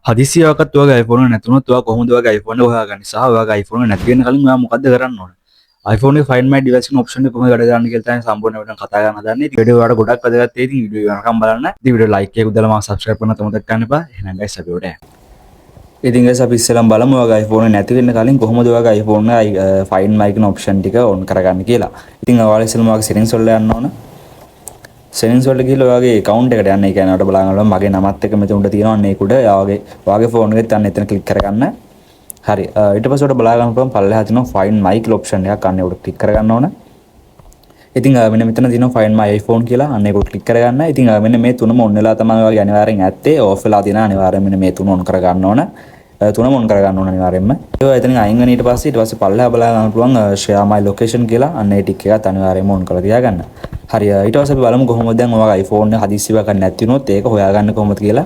හදිසියවකත් ඔයාගේ iPhone එක නැතුනොත් ඔයා කොහොමද ඔයාගේ iPhone එක හොයාගන්නේ සහ ඔයාගේ iPhone එක නැති වෙන කලින් ඔයා මොකද්ද කරන්න ඕන? iPhone එක Find My Device කියන option එක කොහොමද වැඩ කරන්නේ කියලා තමයි සම්පූර්ණ වෙන කතා කරන්න හදන්නේ. ඉතින් වීඩියෝ වලට ගොඩක් වැදගත් ඒ ඉතින් වීඩියෝ යනකම් බලන්න. ඉතින් වීඩියෝ like එකක් දාලා මාව subscribe කරන්න තමයි මතක ගන්න එපා. එහෙනම් guys අපි උඩ යමු. ඉතින් guys අපි ඉස්සෙල්ලාම බලමු ඔයාගේ iPhone එක නැති වෙන්න කලින් කොහොමද ඔයාගේ iPhone එක Find My කියන option ටික on කරගන්න කියලා. ඉතින් ඔයාලා ඉස්සෙල්ලාම ඔයාගේ settings වලට යන්න ඕන. settings වලට ගිහලා ඔයාගේ account එකට යන්න. ඒ කියන්නේ ඔයාලට බලන්න ඕන මගේ නමත් එක්ක මෙතන උඩ තියෙනවා අන්න ඒක උඩ ඔයාගේ phone එකෙත් යන්න එතන click කරගන්න. හරි ඊට පස්සේ උඩ බලා ගන්න පුළුවන් පල්ලෙහා තියෙනවා Find My කියලා option එකක් අන්න උඩ click කරගන්න ඕන. ඉතින් මෙන්න මෙතන තියෙනවා Find My iPhone කියලා අන්න ඒක උඩ click කරගන්න. ඉතින් මෙන්න මේ තුනම on වෙලා තමයි ඔයාගේ අනිවාර්යෙන් ඇත්තේ. off වෙලා තියෙන අනිවාර්යෙන් මෙන්න මේ තුන on කරගන්න ඕන. තුනම on කරගන්න ඕන අනිවාර්යෙන්ම. ඒක එතනින් අයින් වෙන ඊට පස්සේ පල්ලෙහා බලා ගන්න පුළුවන් share my location කියලා අන්න ඒ ටික එකත් අනිවාර්යෙන්ම on කරලා තියාගන්න. හරි ඊට පස්සේ අපි බලමු කොහොමද දැන් ඔයාගේ iPhone එක හදිස්සියව ගන්න නැති වුණොත් ඒක හොයාගන්න කොහොමද කියලා.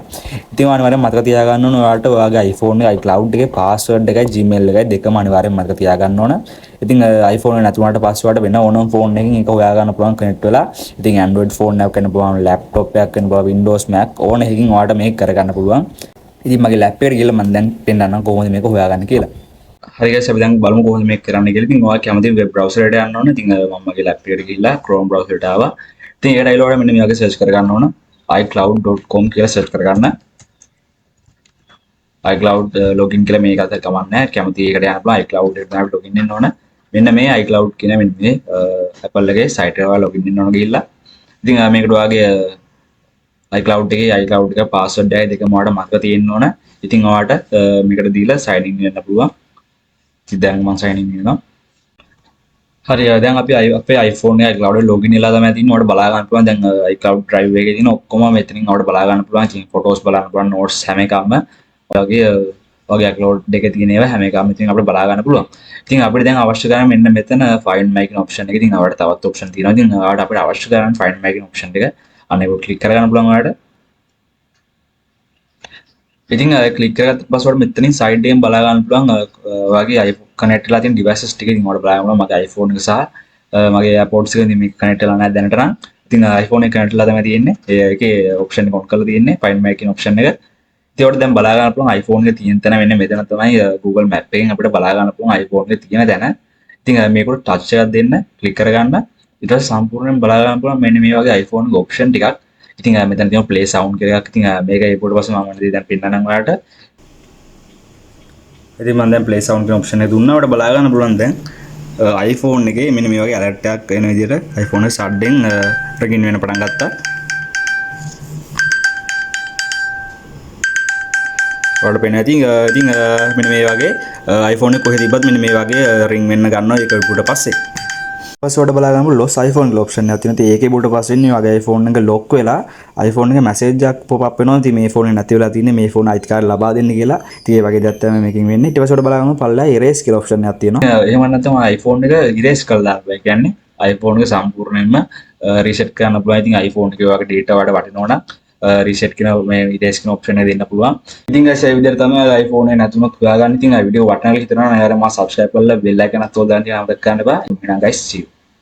ඉතින් අනිවාර්යෙන් මතක තියාගන්න ඕන ඔයාලට ඔයාගේ iPhone එකේ iCloud එකේ password එකයි Gmail එකයි දෙකම අනිවාර්යෙන් මතක තියාගන්න ඕන. ඉතින් iPhone එක නැති වුණාට පස්සේ ඔයාලට වෙන ඕනම phone එකකින් ඒක හොයාගන්න පුළුවන් connect වෙලා. ඉතින් Android phone එකක් වෙන්න පුළුවන් laptop එකක් වෙන්න පුළුවන් Windows Mac ඕන එකකින් ඔයාලට මේක කරගන්න පුළුවන්. ඉතින් මගේ laptop එකට ගිහලා මම දැන් පෙන්නන්නම් කොහොමද මේක හොයාගන්නේ කියලා. හරි guys අපි දැන් බලමු කොහොමද මේක කරන්නේ කියලා. ඉතින් ඔයා කැමති web browser එකට යන්න ඕන. ඉතින් මම මගේ laptop එකට ගිහලා Chrome browser එකට ආවා. ඉතින් ඒකට ඇවිල්ලා ඔයාලා මෙන්න මේ වගේ search කරගන්න ඕන. iCloud.com කියලා search කරගන්න. iCloud login කියලා මේකට කමක් නැහැ. කැමති ඒකට යන්න පුළුවන් iCloud එකට login වෙන්න ඕන. මෙන්න මේ iCloud කියන මෙන්න මේ Apple එකේ site එකට ඔයාලා login වෙන්න ඕන ගිහිල්ලා. ඉතින් මේකට ඔයාගේ iCloud එකේ password එකයි දෙකම ඔයාලට මතක තියෙන්න ඕන. ඉතින් ඔයාලට මේකට දීලා sign in වෙන්න පුළුවන්. ඉතින් දැන් මම sign in වෙනවා. හරි දැන් අපි අපේ iPhone එක iCloud එකේ login වෙලා තමයි තියෙන්නේ. ඔයාලට බලා ගන්න පුළුවන් දැන් iCloud drive එකේ තියෙන ඔක්කොම මෙතනින් ඔයාලට බලා ගන්න පුළුවන්. ඉතින් photos බලන්න පුළුවන් notes හැම එකම ඔයාගේ iCloud එකේ තියෙන ඒවා හැම එකම ඉතින් අපිට බලා ගන්න පුළුවන්. ඉතින් අපිට දැන් අවශ්‍ය කරන්නේ මෙන්න මෙතන Find My කියන option එක. ඉතින් ඔයාලට තවත් option තියෙනවා. ඉතින් ඔයාලට අපිට අවශ්‍ය කරන්නේ Find My කියන option එක. අන්න ඒක click කරගන්න පුළුවන් ඔයාලට. ඉතින් click කරගත්ත පස්සේ ඔයාලට මෙතනින් side එකෙන් බලා ගන්න පුළුවන් ඔයාගේ iPhone connect වෙලා තියෙන devices ටික. ඉතින් ඔයාලට බලා ගන්න පුළුවන් මගේ iPhone එක සහ මගේ AirPods එක ඉතින් මේක connect වෙලා නැහැ දැනට නම්. ඉතින් iPhone එක connect වෙලා තමයි තියෙන්නේ. ඒකේ option එක on කරලා තියෙන්නේ Find My කියන option එක. ඉතින් ඔයාලට දැන් බලා ගන්න පුළුවන් iPhone එකේ තියෙන තැන මෙන්න මෙතන තමයි Google Map එකෙන් අපිට බලා ගන්න පුළුවන් iPhone එකේ තියෙන තැන. ඉතින් මේකට touch එකක් දෙන්න click කරගන්න. ඊට පස්සේ සම්පූර්ණයෙන් බලා ගන්න පුළුවන් මෙන්න මේ වගේ iPhone එක option ටිකක්. ඉතින් මෙතන තියෙන play sound කියලා එකක්. ඉතින් මේක ඒකට පස්සේ මම මොනවද දැන් පෙන්නන්නම් ඔයාලට. ඉතින් මම දැන් play sound කියන option එක දුන්නා. ඔයාලට බලා ගන්න පුළුවන් දැන් iPhone එකේ මෙන්න මේ වගේ alert එකක් එන විදිහට iPhone එක sudden ringing වෙන පටන් ගත්තා. ඔයාලට පේනවා ඉතින් මෙන්න මේ වගේ iPhone එක කොහෙද තිබ්බත් මෙන්න මේ වගේ ring වෙන්න ගන්නවා ඒක ඊට පස්සේ. ඊට බලා ගන්න loss iPhone option එකක් තියෙනවා. ඒකේ බුට පස්සේ ඉන්නේ වගේ iPhone එක lock වෙලා iPhone එකේ message එකක් pop up වෙනවා. ඉතින් මේ phone එක නැති වෙලා තින්නේ මේ phone අයිතිකාරය ලබා දෙන්න කියලා. ඉතින් ඒ වගේ දෙයක් තමයි මේකෙන් වෙන්නේ. ඊට පස්සේ බලා ගන්න පල්ලා erase කියලා option එකක් තියෙනවා. එහෙම නැත්නම් iPhone එක erase කරලා දාන්න. ඒ කියන්නේ iPhone එක සම්පූර්ණයෙන්ම reset කරන්න පුළුවන්. ඉතින් iPhone එකේ වගේ data වලට වටිනවා නම් reset කියන මේ erase කියන option එක දෙන්න පුළුවන්. ඉතින් guys ඒ විදිහට තමයි iPhone එක නැතුනොත් හොයාගන්න. ඉතින් ආ වීඩියෝ වටිනවා කියලා හිතනවා නම් අයාලා මා subscribe කරලා bell icon එකත් ඔයාලා දාන්න මතක ගන්න එපා. එහෙනම් guys see you.